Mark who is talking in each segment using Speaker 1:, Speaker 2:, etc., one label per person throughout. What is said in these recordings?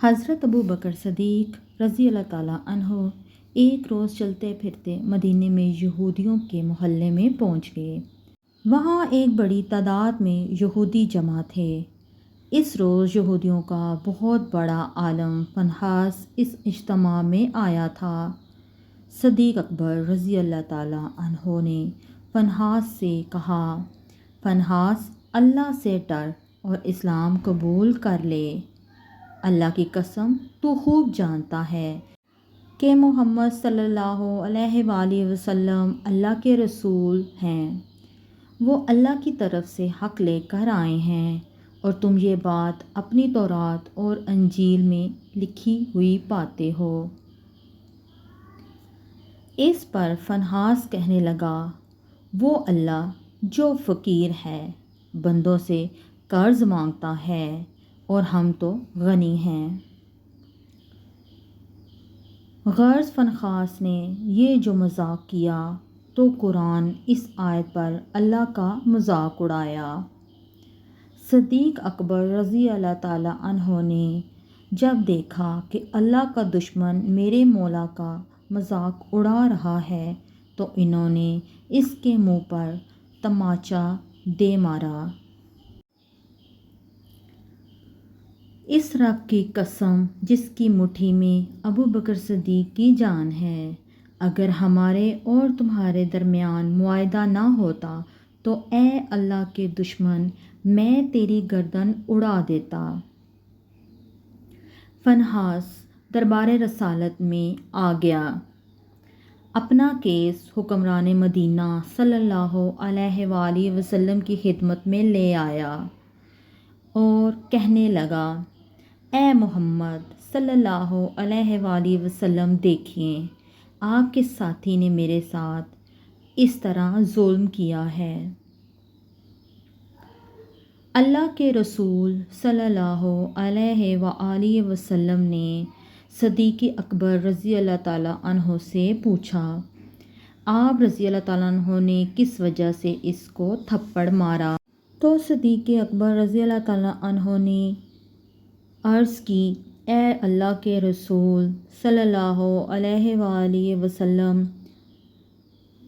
Speaker 1: حضرت ابو بکر صدیق رضی اللہ تعالیٰ عنہ ایک روز چلتے پھرتے مدینے میں یہودیوں کے محلے میں پہنچ گئے۔ وہاں ایک بڑی تعداد میں یہودی جمع تھے۔ اس روز یہودیوں کا بہت بڑا عالم فنحاس اس اجتماع میں آیا تھا۔ صدیق اکبر رضی اللہ تعالیٰ عنہ نے فنحاس سے کہا، فنحاس، اللہ سے ڈر اور اسلام قبول کر لے۔ اللہ کی قسم، تو خوب جانتا ہے کہ محمد صلی اللہ علیہ وآلہ وسلم اللہ کے رسول ہیں۔ وہ اللہ کی طرف سے حق لے کر آئے ہیں اور تم یہ بات اپنی تورات اور انجیل میں لکھی ہوئی پاتے ہو۔ اس پر فنحاس کہنے لگا، وہ اللہ جو فقیر ہے، بندوں سے قرض مانگتا ہے اور ہم تو غنی ہیں۔ غرض فنحاس نے یہ جو مذاق کیا تو قرآن اس آیت پر اللہ کا مذاق اڑایا۔ صدیق اکبر رضی اللہ تعالیٰ عنہ نے جب دیکھا کہ اللہ کا دشمن میرے مولا کا مذاق اڑا رہا ہے تو انہوں نے اس کے منہ پر تماچا دے مارا۔ اس رب کی قسم جس کی مٹھی میں ابو بکر صدیق کی جان ہے، اگر ہمارے اور تمہارے درمیان معاہدہ نہ ہوتا تو اے اللہ کے دشمن، میں تیری گردن اڑا دیتا۔ فنحاس دربار رسالت میں آ گیا، اپنا کیس حکمران مدینہ صلی اللہ علیہ وآلہ وسلم کی خدمت میں لے آیا اور کہنے لگا، اے محمد صلی اللہ علیہ وآلہ وسلم، دیکھیے آپ کے ساتھی نے میرے ساتھ اس طرح ظلم کیا ہے۔ اللہ کے رسول صلی اللہ علیہ وآلہ وسلم نے صدیق اکبر رضی اللہ تعالیٰ عنہ سے پوچھا، آپ رضی اللہ تعالیٰ عنہ نے کس وجہ سے اس کو تھپڑ مارا؟ تو صدیق اکبر رضی اللہ تعالیٰ عنہ نے عرض کی، اے اللہ کے رسول صلی اللہ علیہ وآلہ وسلم،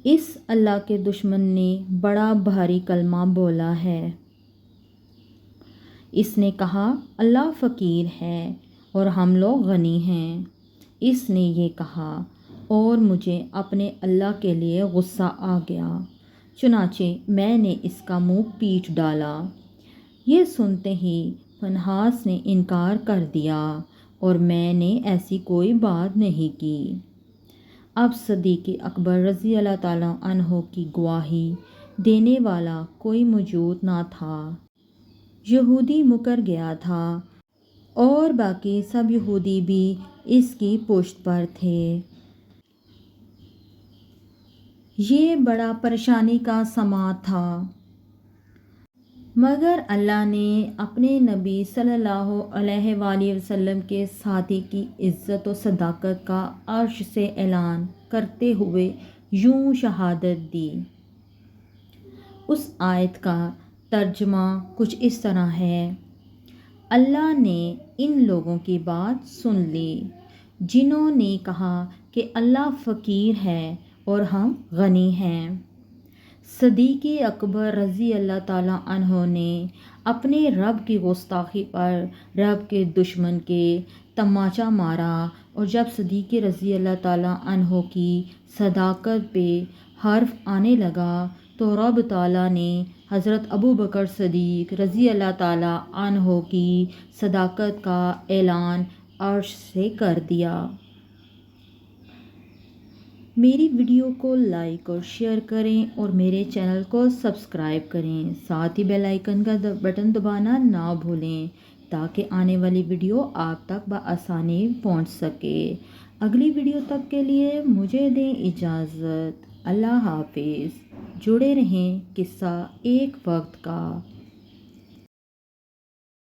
Speaker 1: اس اللہ کے دشمن نے بڑا بھاری کلمہ بولا ہے۔ اس نے کہا اللہ فقیر ہے اور ہم لوگ غنی ہیں۔ اس نے یہ کہا اور مجھے اپنے اللہ کے لیے غصہ آ گیا، چنانچہ میں نے اس کا منہ پیٹ ڈالا۔ یہ سنتے ہی فنحاس نے انکار کر دیا اور میں نے ایسی کوئی بات نہیں کی۔ اب صدیق اکبر رضی اللہ تعالیٰ عنہ کی گواہی دینے والا کوئی موجود نہ تھا۔ یہودی مکر گیا تھا اور باقی سب یہودی بھی اس کی پشت پر تھے۔ یہ بڑا پریشانی کا سماں تھا، مگر اللہ نے اپنے نبی صلی اللہ علیہ وآلہ وسلم کے ساتھی کی عزت و صداقت کا عرش سے اعلان کرتے ہوئے یوں شہادت دی۔ اس آیت کا ترجمہ کچھ اس طرح ہے، اللہ نے ان لوگوں کی بات سن لی جنہوں نے کہا کہ اللہ فقیر ہے اور ہم غنی ہیں۔ صدیق اکبر رضی اللہ تعالیٰ عنہ نے اپنے رب کی گستاخی پر رب کے دشمن کے تماچا مارا، اور جب صدیق رضی اللہ تعالیٰ عنہ کی صداقت پہ حرف آنے لگا تو رب تعالیٰ نے حضرت ابو بکر صدیق رضی اللہ تعالیٰ عنہ کی صداقت کا اعلان عرش سے کر دیا۔ میری ویڈیو کو لائک اور شیئر کریں اور میرے چینل کو سبسکرائب کریں، ساتھ ہی بیل آئیکن کا بٹن دبانا نہ بھولیں تاکہ آنے والی ویڈیو آپ تک بآسانی پہنچ سکے۔ اگلی ویڈیو تک کے لیے مجھے دیں اجازت۔ اللہ حافظ۔ جڑے رہیں قصہ ایک وقت کا۔